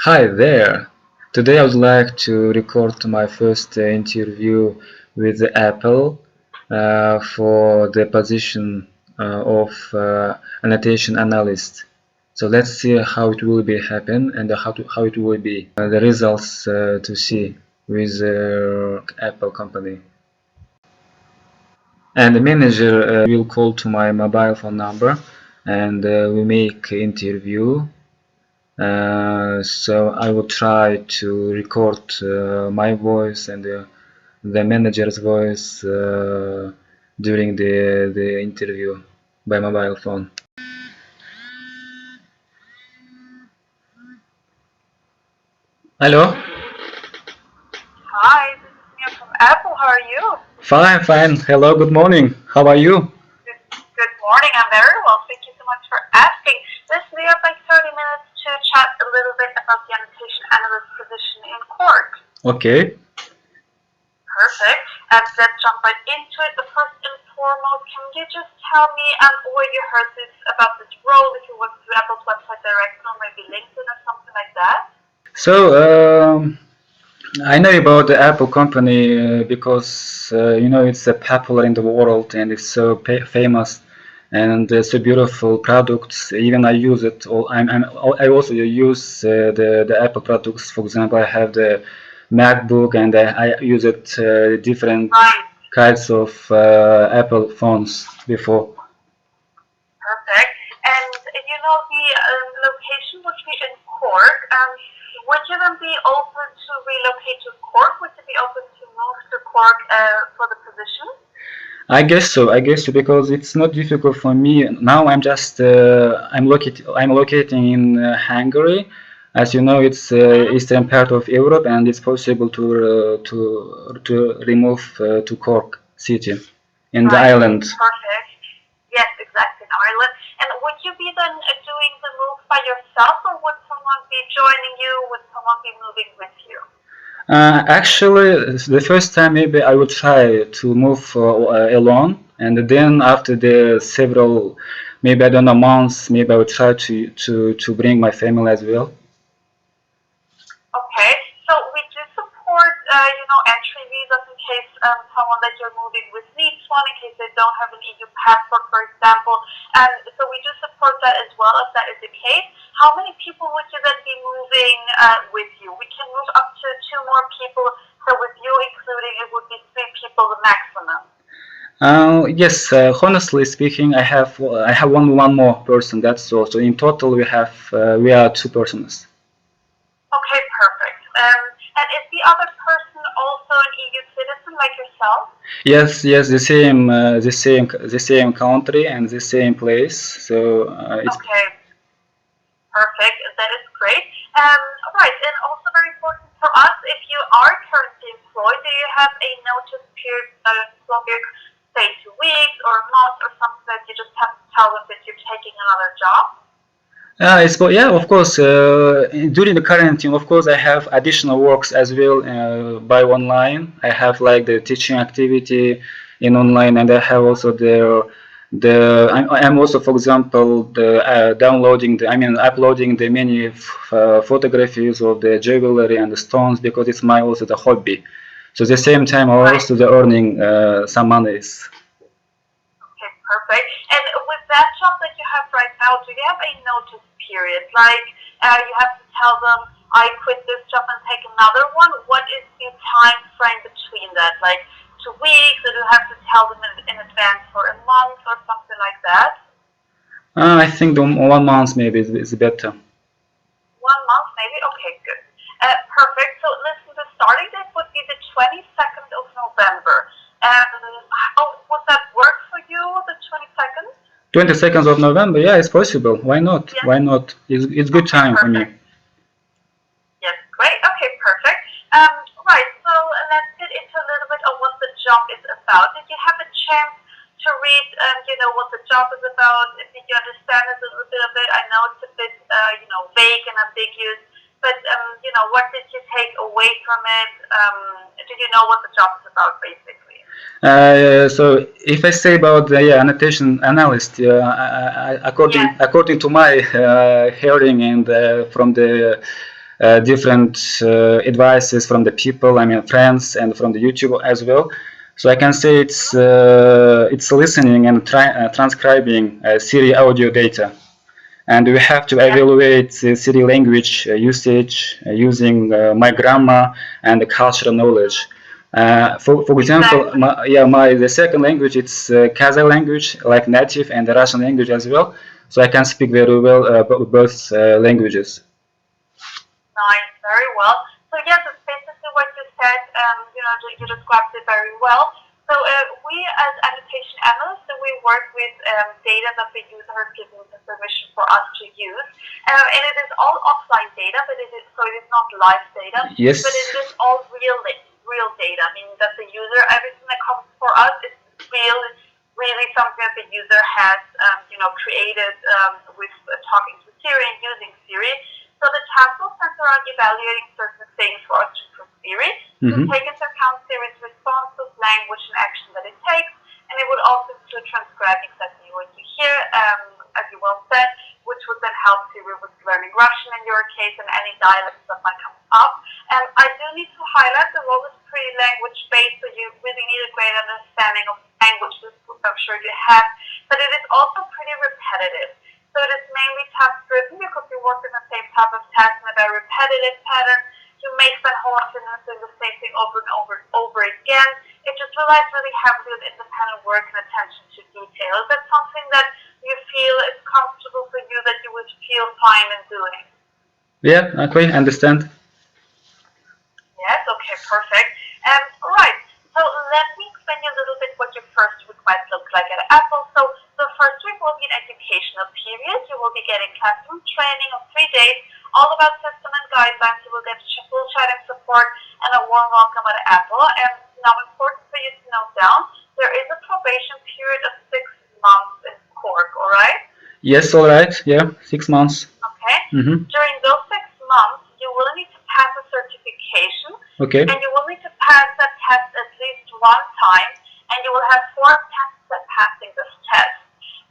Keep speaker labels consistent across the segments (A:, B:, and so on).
A: Hi there. Today I would like to record my first interview with Apple for the position of Annotation Analyst. So let's see how it will be happen and how it will be the results to see with Apple company. And the manager will call to my mobile phone number and we make interview. So I will try to record my voice and the manager's voice during the interview by mobile phone. Hello?
B: Hi, this is Mia from Apple. How are you?
A: Fine. Hello, good morning. How are you?
B: Good morning. I'm very well. Thank you so much for asking. Listen, we have like 30 minutes to chat a little bit about the annotation analyst position in Cork.
A: Okay.
B: Perfect. Let's jump right into it. But first and foremost, can you just tell me where you heard this about this role? If you went to Apple's website directly or maybe LinkedIn or something like that?
A: So I know about the Apple company because it's popular in the world and it's so famous and so beautiful products. Even I use it. I also use the Apple products. For example, I have the MacBook and I use it different kinds of Apple phones before.
B: Perfect. And the location would be in Cork. Would you then be open to relocate to Cork? Would you be open to move to Cork for the position?
A: I guess so because it's not difficult for me. Now I'm just I'm locating in Hungary. As you know, it's eastern part of Europe, and it's possible to remove to Cork city in the island.
B: Perfect. Yes, exactly, in Ireland. And would you be then doing the move by yourself, or would someone be joining you? Would someone be moving with you?
A: Actually, the first time maybe I would try to move alone, and then after the several, maybe I don't know, months, maybe I would try to bring my family as well.
B: Okay, so we do support entry visas in case someone that you're moving with needs one, in case they don't have an EU passport, for example. And so we do support that as well, if that is the case. How many people would you then be moving with you? We can move up to 2 more people, so with you including, it would be 3 people the maximum.
A: Yes, honestly speaking, I have one more person. That's all. So in total, we are 2 persons.
B: Okay, perfect. And is the other person also an EU citizen like yourself?
A: Yes, the same country and the same place. So it's
B: okay. Perfect. That is great. Right, and also very important for us, if you are currently employed, do you have a notice period longer, say 2 weeks or a month or something that you just have to tell them that you're taking another job?
A: Of course. During the quarantine, of course, I have additional works as well by online. I have like the teaching activity in online, and I have also I'm also, for example, uploading the many photographies of the jewelry and the stones because it's also the hobby. So at the same time, I'm also earning some monies.
B: Okay, perfect. And with that job that you have right now, do you have a notice period? Like you have to tell them, I quit this job and take another one. What is the time frame between that? Like 2 weeks, or do you have to tell them in advance for a month or something like that?
A: I think 1 month maybe is better.
B: 1 month maybe? Okay, good. Perfect. So listen, the starting date would be the 22nd of November. How would that work for you, the 22nd?
A: 22nd of November, yeah, it's possible. Why not? Yes. Why not? It's good time for me.
B: Yes, great. Okay, perfect. Right, so let's get into a little bit of what the job is about. Did you have a chance to read, what the job is about? Did you understand it a little bit of it? I know it's a bit, vague and ambiguous, but, what did you take away from it? Did you know what the job is about, basically?
A: So if I say about the annotation analyst, according to my hearing and from the different advices from the people, I mean friends, and from the YouTube as well. So I can say it's listening and transcribing Siri audio data. And we have to evaluate Siri language usage using my grammar and the cultural knowledge. For example, the second language, it's Kazakh language, like native, and the Russian language as well. So I can speak very well both languages.
B: Nice, very well. So yes, it's basically what you said. You described it very well. So we, as annotation analysts, we work with data that the user has given us permission for us to use, and it is all offline data, but it is not live data.
A: Yes.
B: But it is all real data, meaning that the user, everything that comes for us is really something that the user has, created with talking to Siri and using Siri. So the task will center on evaluating certain things for us to improve Siri, to take into account Siri's responses, language, and action that it takes, and it would also include transcribing exactly what you hear, as you well said, which would then help Siri with learning Russian in your case and any dialects that might come up. And I do need to highlight the role is pretty language-based, so you really need a great understanding of languages, which I'm sure you have, but it is also pretty repetitive. So it is mainly task-driven because you work in the same type of task in a very repetitive pattern. You may spend whole afternoons doing the same thing over and over again. It just relies really heavily on independent work and attention to detail. Is that something that you feel is comfortable for you, that you would feel fine in doing?
A: Yeah, okay, I understand.
B: Yes, okay, perfect. Right, so let me explain you a little bit what your first week might look like at Apple. So the first week will be an educational period. You will be getting classroom training of 3 days, all about system and guidelines. You will get full chatting support and a warm welcome at Apple. And now, important for you to note down, there is a probation period of 6 months in Cork, all right?
A: Yes, all right. Yeah, 6 months.
B: Okay. During those 6 months, you will need to pass a certification.
A: Okay.
B: And you will need to pass that test at least 1 time, and you will have 4 attempts at passing this test.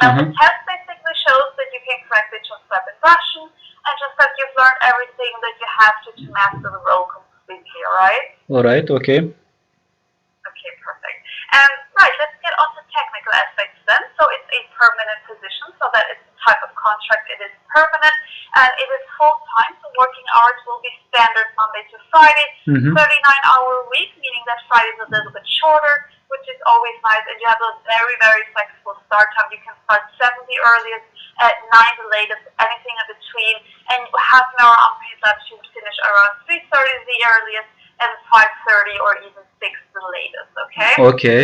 B: Now, the test basically shows that you can correctly transcribe in Russian, and just that you've learned everything that you have to master the role completely, alright?
A: Alright, okay.
B: Okay, perfect. Right, let's get on to technical aspects then. So it's a permanent position, so that is the type of contract. It is permanent, and it is full-time, so working hours will be standard Monday to Friday, 39-hour week, meaning that Friday is a little bit shorter, which is always nice, and you have a very, very flexible start time. You can start 7 the earliest, at 9 the latest, anything in between, and half an hour unpaid lunch, you would finish around 3:30 the earliest, and 5:30 or even 6 the latest, okay?
A: Okay.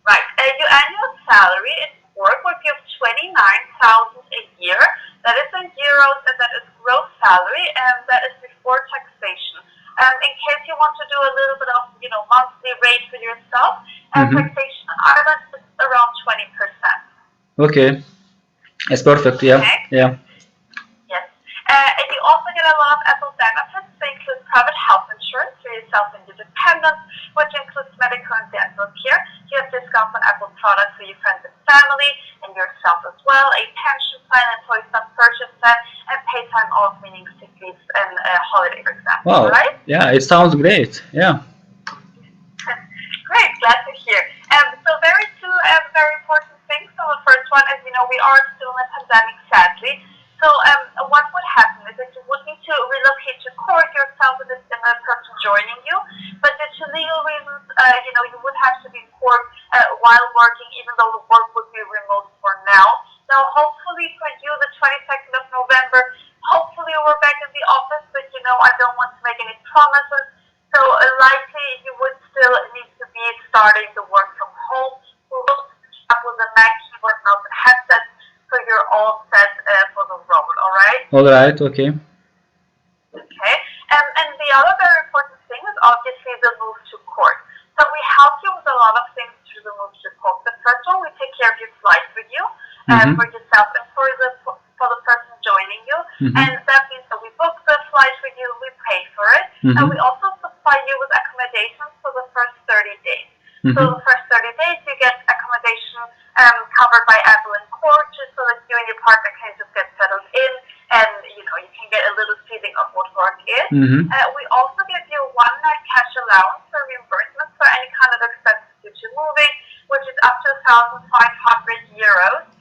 B: Right, your annual salary in Cork would give 29,000 a year. That is in euros, and that is gross salary, and that is before taxation. In case you want to do a little bit of, monthly rate for yourself, taxation in Ireland is around 20%.
A: Okay, it's perfect. Yeah.
B: Okay.
A: Yeah.
B: Yes. And you also get a lot of Apple benefits. They include private health insurance for yourself and your dependents, which includes medical and dental care. You have discounts on Apple products for your friends and family, and yourself as well. A pension plan, employee self-purchase plan, and pay time off, meaning sick leaves and holiday, for example.
A: Wow.
B: Right?
A: Yeah, it sounds great. Yeah.
B: Great, glad to hear. So two very important things. So the first one is, we are still in a pandemic, sadly. So what would happen is that you would need to relocate to Cork yourself and a person joining you. But due to legal reasons, you would have to be in Cork while working, even though the work would be remote for now. Now, hopefully for you, the 22nd of November, hopefully we're back in the office, but I don't want to make any promises. So likely you would still need to be starting the work from home. We will start with a Mac keyboard, mouse, and headset, so you're all set for the role, all right?
A: All right, okay.
B: Okay, and the other very important thing is obviously the move to Cork. So we help you with a lot of things through the move to Cork. The first one, we take care of your flight for you, for yourself, and for the person joining you. And that means that we book the flight for you, we pay for it, and we also supply you with accommodations for the first 30 days. So the first 30 days you get accommodation covered by Apple in Cork, just so that you and your partner can just get settled in, and you can get a little feeling work is.
A: Mm-hmm.
B: We also give you one night cash allowance for reimbursement for any kind of expenses due to moving, which is up to €1,500.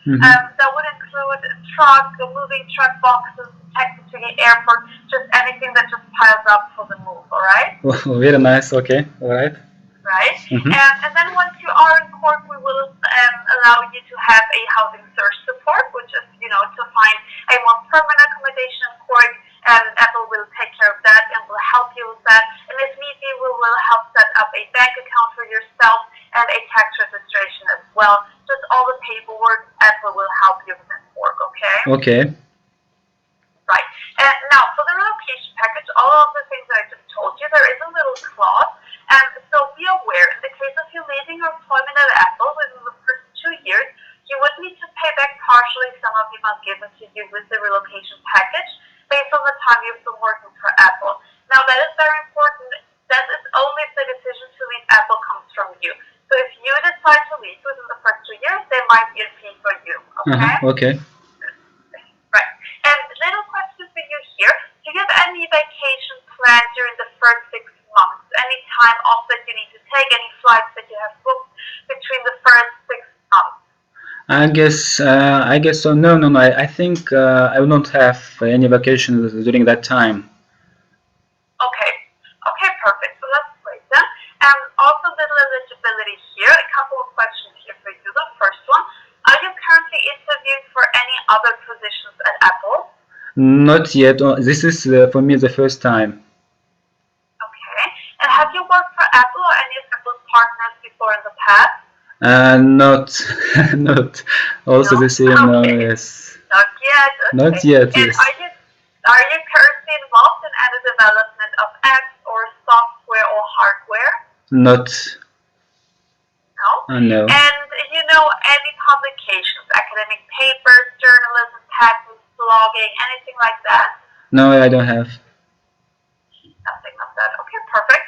A: Mm-hmm.
B: That would include a moving truck, boxes, taxi to the airport, just anything that just piles up for the move, alright?
A: Very nice, okay, alright.
B: Right?
A: Mm-hmm.
B: And then once you are in court, we will allow you to have a housing search support, which is, to find a more permanent accommodation in court, and Apple will take care of that and will help you with that. And if need be, we will help set up a bank account for yourself and a tax registration as well. Just all the paperwork, Apple will help you with in court, okay?
A: Okay.
B: Right. Now, for the relocation package, all of the things that I just told you, there is a little clause. So be aware, in the case of you leaving your employment at Apple within the first 2 years, you would need to pay back partially some of the amount given to you with the relocation package based on the time you've been working for Apple. Now, that is very important. That is only if the decision to leave Apple comes from you. So if you decide to leave within the first 2 years, they might be a fee for you, okay?
A: Okay.
B: Right. And little question for you here. Do you have any vacation planned during the first 6 months? Any time off that you need to take? Any flights that you have booked between the first 6 months?
A: I guess so. No. I think I will not have any vacations during that time.
B: Okay. Okay, perfect. So that's great then. Also little eligibility here. A couple of questions here for you. The first one, are you currently interviewing for any other positions at Apple?
A: Not yet. This is for me the first time.
B: Okay. And have you worked for Apple or any of Apple's partners before in the past?
A: Not also
B: No?
A: the same. No,
B: Okay.
A: yes.
B: Not yet. Okay.
A: Not yet.
B: And
A: Yes.
B: are you currently involved in any development of apps or software or hardware?
A: Not.
B: No.
A: No.
B: And any publications, academic papers, journalism, patents, blogging, anything like that?
A: No, I don't have.
B: Nothing of that. Okay, perfect.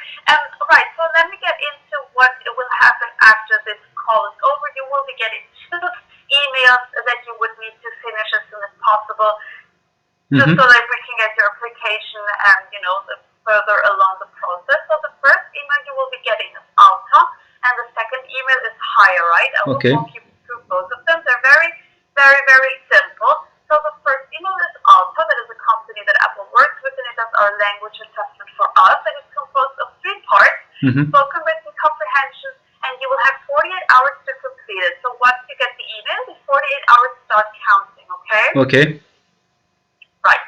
B: Right, so let me get into what will happen after this call is over. You will be getting 2 emails that you would need to finish as soon as possible, just so that we can get your application and, further along the process. So the first email you will be getting is Alta, and the second email is Hire, right? I will
A: Okay.
B: walk you through both of them. They're very, very, very simple. So the first email is Alta, that is a company that Apple works with, and it does our language assessment for us, and it's composed of 3 parts, spoken, written, comprehension, and you will have 48 hours to complete it. So once you get the email, the 48 hours start counting, okay?
A: Okay.
B: Right.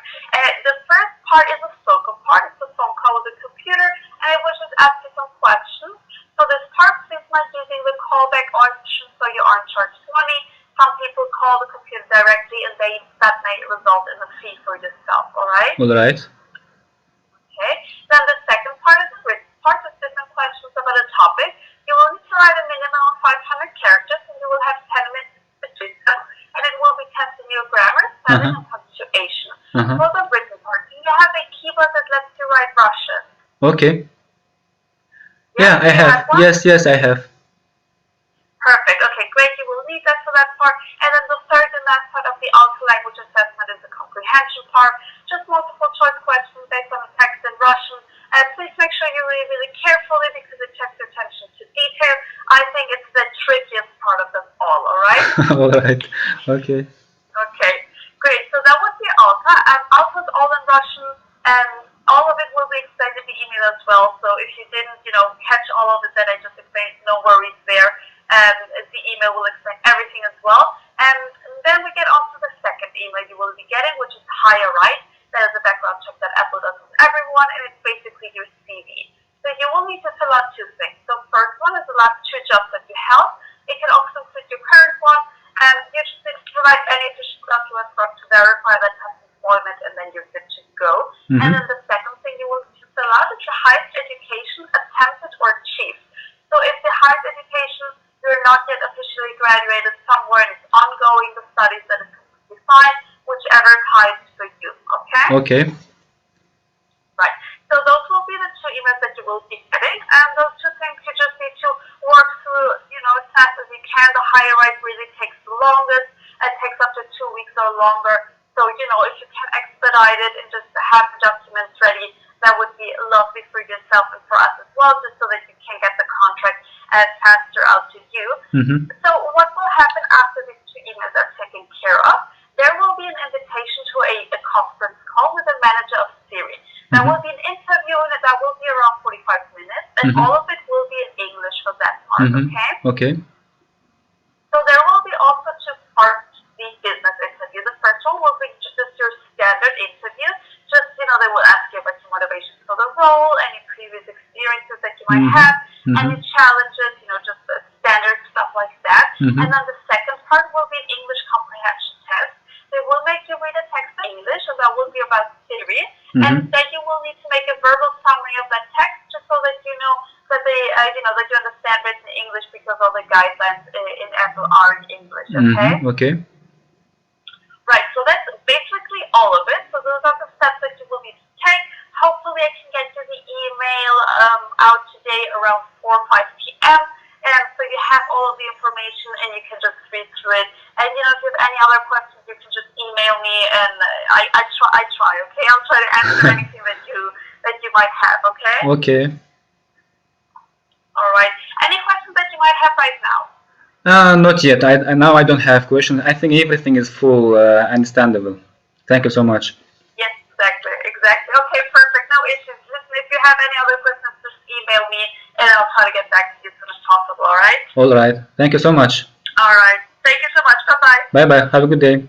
B: The first part is a spoken part. It's a phone call with a computer, and I will just ask you some questions. So this part, please not using the callback option, so you aren't charged money. Some people call the computer directly, and that may result in a fee for yourself, all right?
A: All right.
B: Okay. Then the second part is the written part with different questions about a topic. You will need to write a minimum of 500 characters, and you will have 10 minutes to do so. And it will be testing your grammar, spelling, and punctuation. For the written part, do you have a keyboard that lets you write Russian?
A: Okay. Yeah, I
B: Do you
A: have.
B: one?
A: Yes, I have.
B: Perfect. Okay, great. You will need that for that part. And then the third and last part of the Alta language assessment is the comprehension part. Just multiple choice questions based on the text in Russian. Please make sure you read really carefully because it checks your attention to detail. I think it's the trickiest part of them all right?
A: All right. Okay.
B: Okay, great. So that was the Alta. Alta's all in Russian, and all of it will be explained in the email as well. So if you didn't, catch all of it that I just explained, no worries there. The email will explain everything as well. And then we get on to the second email you will be getting, which is Hire, right? That is a background check that Apple does with everyone, and it's basically your CV. So you will need to fill out 2 things. The first one is the last 2 jobs that you held. It can also include your current one, and you just need to provide any official documents for us to verify that has employment, and then you're good to go. And then the second thing you will need to fill out is your highest education attempted or achieved. So if the highest education, you're not yet officially graduated somewhere and it's ongoing, the studies, that is completely fine, whichever is highest for you, okay?
A: Okay.
B: Right. So those will be the 2 emails that you will be getting, and those 2 things you just need to work through, as fast as you can. The Hire right really takes the longest. It takes up to 2 weeks or longer. So, if you can expedite it and just have the document documents ready, that would be lovely for yourself and for us as well, just so that you can get the contract faster out to you. So what will happen after these two emails are taken care of? There will be an invitation to a conference call with the manager of Siri. There will be an interview, and that will be around 45 minutes, and all of it will be in English for that part, okay?
A: Okay.
B: So there will be also two parts to the business interview. The first one will be just your standard interview. Just, they will ask you about your motivations for the role, any previous experiences that you might have, any challenges, just standard stuff like that. And then the second part will be an English comprehension test. They will make you read a text in English, and that will be about Siri. And then you will need to make a verbal summary of that text, just so that you know that that you understand written English, because all the guidelines in Apple are in English. Okay.
A: Okay.
B: Right. So that's basically all of it. So those are the steps that you will need to take. Hopefully, I can get you the email out today around 4 or 5 p.m. And so you have all of the information, and you can just read through it. And if you have any other questions, you can just email me, and I try. Okay, I'll try to answer anything that you might have. Okay.
A: Okay.
B: All right. Any questions that you might have right now?
A: Not yet. Now I don't have questions. I think everything is full understandable. Thank you so much.
B: Yes, exactly. Okay, perfect. No issues. Listen, if you have any other questions, just email me, and I'll try to get back to you as soon as possible. All right.
A: All right. Thank you so much.
B: All right. Thank you so much. Bye bye.
A: Bye bye. Have a good day.